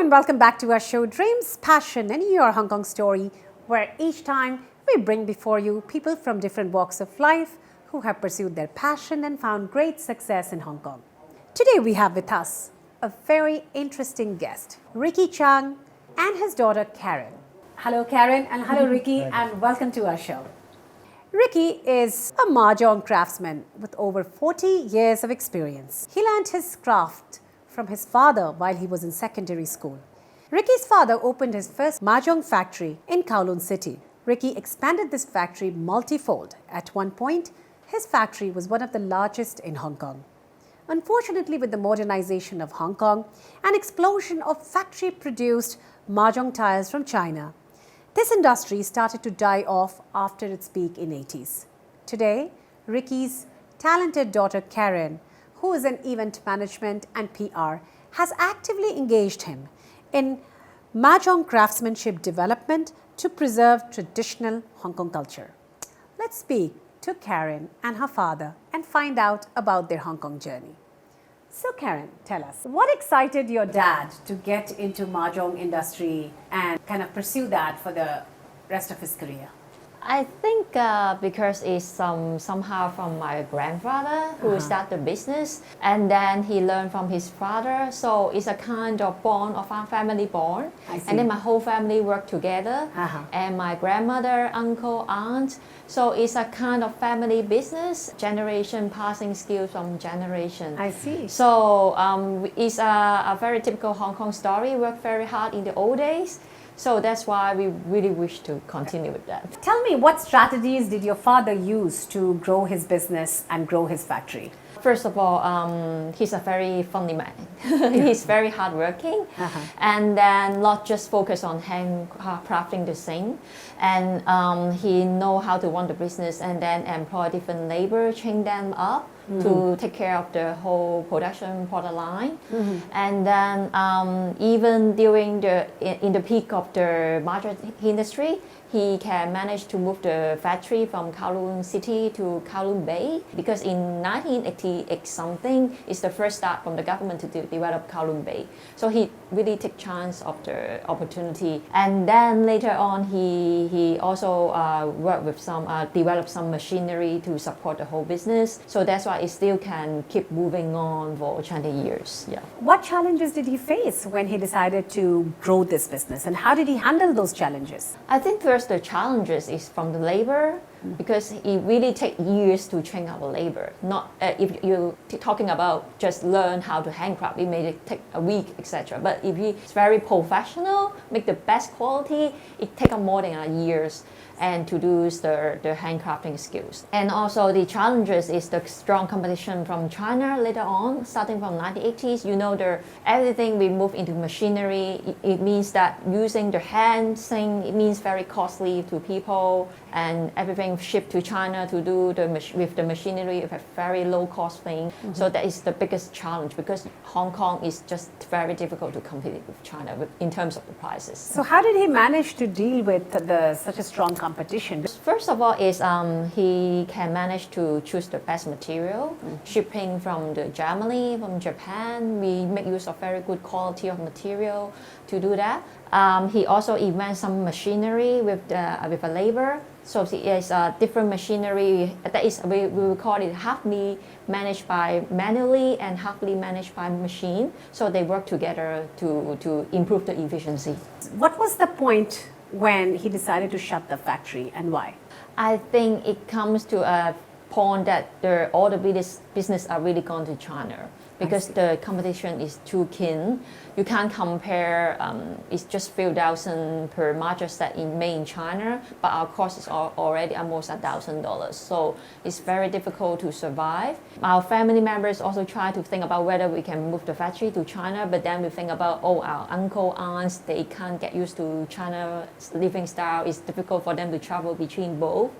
and welcome back to our show Dreams, Passion and Your Hong Kong Story, where each time we bring before you people from different walks of life who have pursued their passion and found great success in Hong Kong. Today we have with us a very interesting guest, Ricky Cheung and his daughter Karen. Hello Karen and hello Ricky and welcome to our show. Ricky is a Mahjong craftsman with over 40 years of experience. He learned his craft from his father while he was in secondary school. Ricky's father opened his first Mahjong factory in Kowloon city. Ricky expanded this factory multifold. At one point, his factory was one of the largest in Hong Kong. Unfortunately, with the modernization of Hong Kong and explosion of factory-produced Mahjong tiles from China, this industry started to die off after its peak in 80s. Today, Ricky's talented daughter Karen, who is in event management and PR, has actively engaged him in Mahjong craftsmanship development to preserve traditional Hong Kong culture. Let's speak to Karen and her father and find out about their Hong Kong journey. So Karen, tell us, what excited your dad to get into Mahjong industry and kind of pursue that for the rest of his career? I think because it's somehow from my grandfather who started the business, and then he learned from his father. So it's a kind of bond of our family bond. And then my whole family work together, and my grandmother, uncle, aunt. So it's a kind of family business, generation passing skills from generation. I see. So it's a very typical Hong Kong story. Worked very hard in the old days. So that's why we really wish to continue with that. Tell me, what strategies did your father use to grow his business and grow his factory? First of all, he's a very funny man. He's very hardworking, and then not just focus on handcrafting the thing. And he know how to run the business and then employ different labor, train them up to take care of the whole production product line. And then even during in the peak of the Mahjong industry, he can manage to move the factory from Kowloon City to Kowloon Bay, because in 1988 something is the first start from the government to develop Kowloon Bay. So he really took chance of the opportunity. And then later on, he also worked with developed some machinery to support the whole business. So that's why it still can keep moving on for 20 years. Yeah. What challenges did he face when he decided to grow this business, and how did he handle those challenges? I think first the challenges is from the labor, because it really takes years to train our labor. Not if you're talking about just learn how to handcraft, it may take a week, etc. But if it's very professional, make the best quality, it takes more than years and to do the handcrafting skills. And also the challenges is the strong competition from China later on, starting from 1980s. You know, everything we move into machinery, it means that using the hand thing, it means very costly to people, and everything shipped to China to do with the machinery is a very low cost thing. So that is the biggest challenge, because Hong Kong is just very difficult to compete with China in terms of the prices. So how did he manage to deal with such a strong competition? First of all is he can manage to choose the best material, shipping from Germany, from Japan. We make use of very good quality of material to do that. He also invents some machinery with a labor. So it's a different machinery that is, we will call it halfly managed by manually and halfly managed by machine. So they work together to improve the efficiency. What was the point when he decided to shut the factory, and why? I think it comes to a point that all the business are really gone to China, because the competition is too keen. You can't compare, it's just few thousand per Mahjong set made in China, but our cost is already almost $1,000. So it's very difficult to survive. Our family members also try to think about whether we can move the factory to China, but then we think about, our uncle, aunts, they can't get used to China's living style. It's difficult for them to travel between both.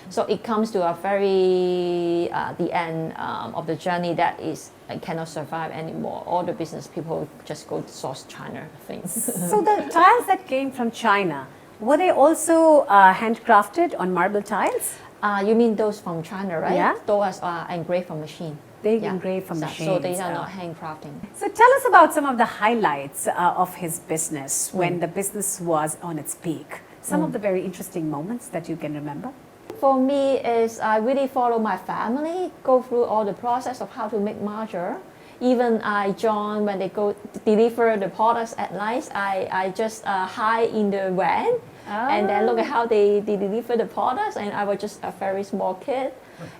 So it comes to a very, the end of the journey that is cannot survive anymore. All the business people just go to source China things. So the tiles that came from China, were they also handcrafted on marble tiles? You mean those from China, right? Yeah. Those are engraved from machine. They engrave from machines. So these are not handcrafting. So tell us about some of the highlights of his business when the business was on its peak. Some of the very interesting moments that you can remember. For me is I really follow my family, go through all the process of how to make mahjong. Even I join when they go deliver the products at night, I just hide in the van and then look at how they deliver the products, and I was just a very small kid.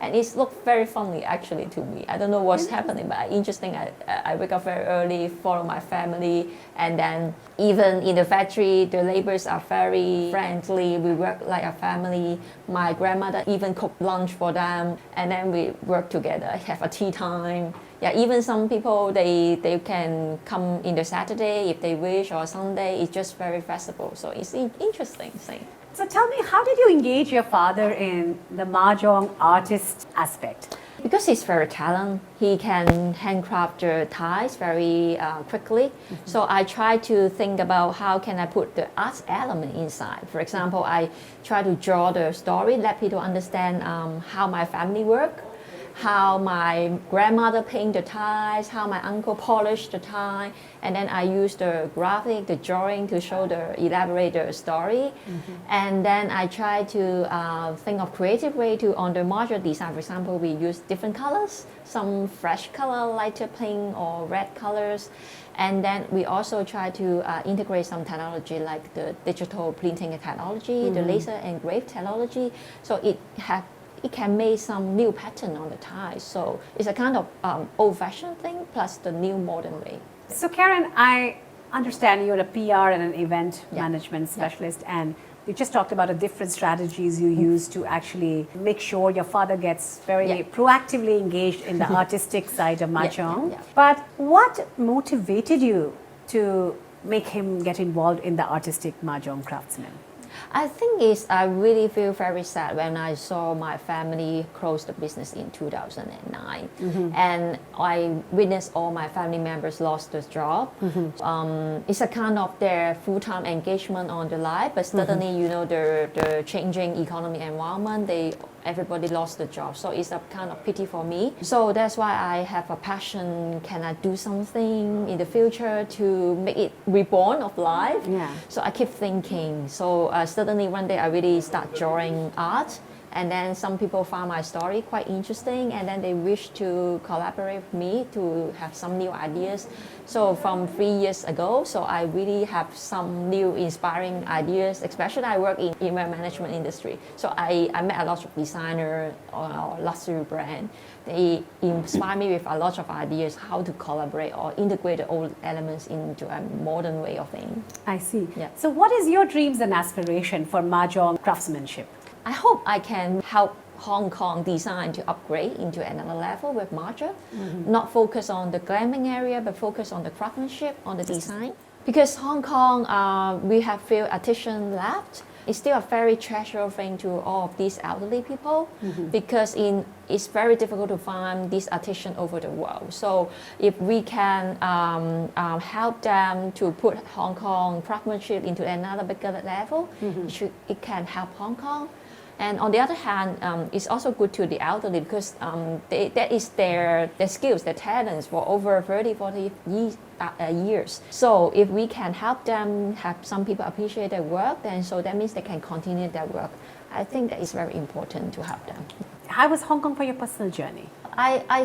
And it looked very funny actually to me. I don't know what's happening, but interesting. I wake up very early, follow my family, and then even in the factory, the laborers are very friendly. We work like a family. My grandmother even cooked lunch for them, and then we work together, have a tea time. Yeah, even some people, they can come in the Saturday if they wish, or Sunday. It's just very festival. So it's an interesting thing. So tell me, how did you engage your father in the Mahjong artist aspect? Because he's very talented, he can handcraft the ties very quickly. So I try to think about how can I put the art element inside. For example, I try to draw the story, let people understand how my family work, how my grandmother paint the ties, how my uncle polished the tie, and then I use the graphic, the drawing to show elaborate the story. And then I try to think of creative way to on the mahjong design. For example, we use different colors, some fresh color, lighter pink or red colors. And then we also try to integrate some technology like the digital printing technology, the laser engrave technology. So it can make some new pattern on the ties. So it's a kind of old-fashioned thing plus the new modern way. So Karen, I understand you're a PR and an event management specialist, and you just talked about the different strategies you use to actually make sure your father gets very proactively engaged in the artistic side of Mahjong. But what motivated you to make him get involved in the artistic Mahjong craftsman? I think I really feel very sad when I saw my family close the business in 2009. And I witnessed all my family members lost their job. It's a kind of their full-time engagement on the life, but suddenly, you know, the changing economy environment, everybody lost the job. So it's a kind of pity for me. So that's why I have a passion. Can I do something in the future to make it reborn of life? So I keep thinking. So suddenly one day I really start drawing art. And then some people found my story quite interesting, and then they wish to collaborate with me to have some new ideas. So from 3 years ago, so I really have some new inspiring ideas, especially I work in event management industry. So I met a lot of designers or luxury brand. They inspire me with a lot of ideas how to collaborate or integrate the old elements into a modern way of thing. I see. So what is your dreams and aspiration for Mahjong craftsmanship? I hope I can help Hong Kong design to upgrade into another level with Mahjong. Not focus on the glamming area, but focus on the craftsmanship, on the design. Because Hong Kong, we have few artisans left. It's still a very treasured thing to all of these elderly people, because it's very difficult to find these artisans over the world. So if we can help them to put Hong Kong craftsmanship into another bigger level, it can help Hong Kong. And on the other hand, it's also good to the elderly because that is their skills, their talents for over 30, 40 years. So if we can help them, have some people appreciate their work, then so that means they can continue their work. I think that is very important to help them. How was Hong Kong for your personal journey? I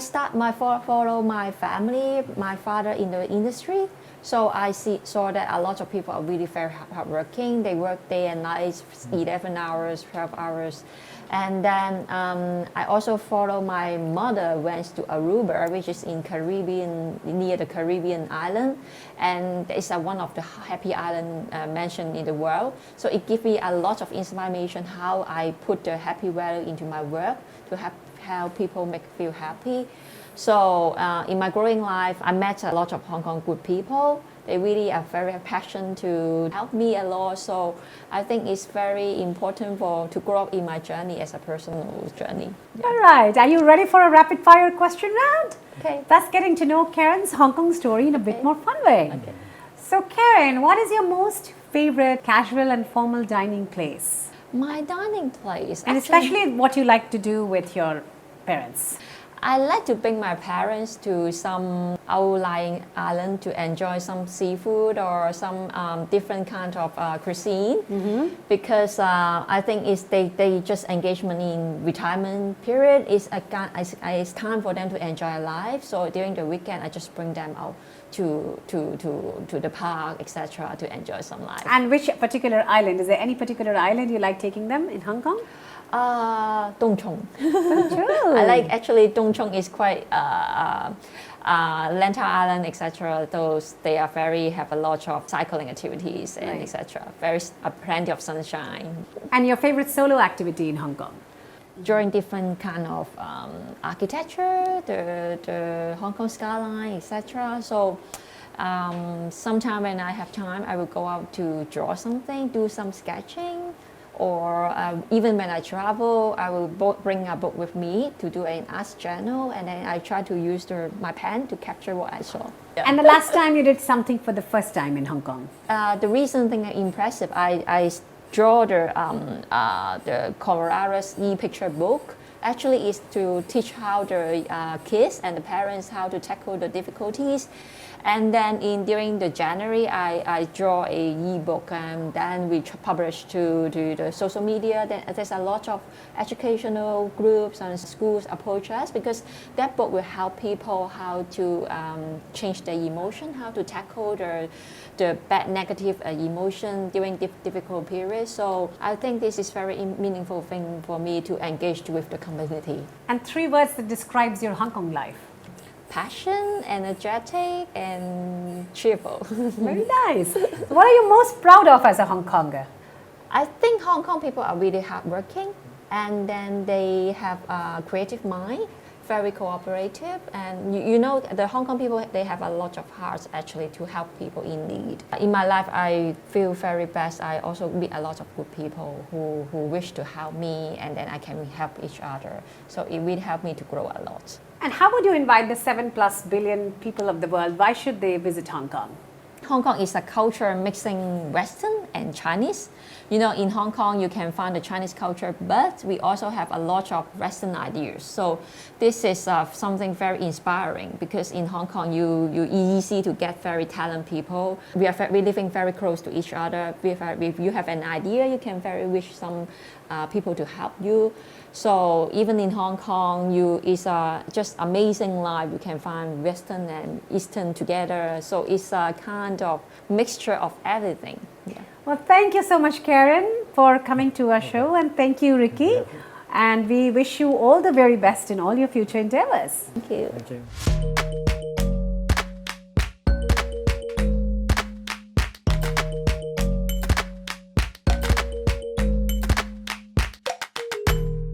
follow my family, my father in the industry. So I saw that a lot of people are really very hardworking. They work day and night, 11 hours, 12 hours. And then I also follow my mother went to Aruba, which is in Caribbean, near the Caribbean island. And it's one of the happy islands mentioned in the world. So it gives me a lot of inspiration how I put the happy value into my work to help people feel happy. So in my growing life, I met a lot of Hong Kong good people. They really are very passionate to help me a lot. So I think it's very important to grow up in my journey as a personal journey. All right. Are you ready for a rapid fire question round? Okay. That's getting to know Karen's Hong Kong story in a bit more fun way. Okay. So Karen, what is your most favorite casual and formal dining place? My dining place. And especially what you like to do with your parents. I like to bring my parents to some outlying island to enjoy some seafood or some different kind of cuisine, because I think they just engagement in retirement period. It's time for them to enjoy life. So during the weekend, I just bring them out to the park, etc., to enjoy some life. And which particular island? Is there any particular island you like taking them in Hong Kong? Tung Chung. True. I like actually Tung Chung is quite Lantau Island, etc. Those they have a lot of cycling activities and etc. Plenty of sunshine. And your favorite solo activity in Hong Kong? During different kind of architecture, the Hong Kong skyline, etc. So sometime when I have time, I will go out to draw something, do some sketching. Or even when I travel, I will bring a book with me to do an art journal, and then I try to use my pen to capture what I saw. Yeah. And the last time you did something for the first time in Hong Kong? The recent thing impressive, I draw the Corollaris e-picture book. Actually, is to teach how the kids and the parents how to tackle the difficulties. And then during the January, I draw a e-book, and then we publish to the social media. Then there's a lot of educational groups and schools approach us, because that book will help people how to change their emotion, how to tackle the bad negative emotion during difficult periods. So I think this is very meaningful thing for me to engage with the community. And 3 words that describes your Hong Kong life? Passion, energetic, and cheerful. Very nice. What are you most proud of as a Hong Konger? I think Hong Kong people are really hardworking, and then they have a creative mind, very cooperative, and you know the Hong Kong people, they have a lot of hearts actually to help people in need. In my life, I feel very blessed. I also meet a lot of good people who wish to help me, and then I can help each other. So it really helped me to grow a lot. And how would you invite the 7+ billion people of the world? Why should they visit Hong Kong? Hong Kong is a culture mixing Western and Chinese. You know, in Hong Kong, you can find the Chinese culture, but we also have a lot of Western ideas. So this is something very inspiring, because in Hong Kong, you easy to get very talented people. We're living very close to each other. If you have an idea, you can very wish some people to help you. So even in Hong Kong, it's just amazing life. You can find Western and Eastern together. So it's a kind of mixture of everything. Yeah. Well, thank you so much, Karen, for coming to our show, and thank you, Ricky. And we wish you all the very best in all your future endeavors. Thank you. Thank you.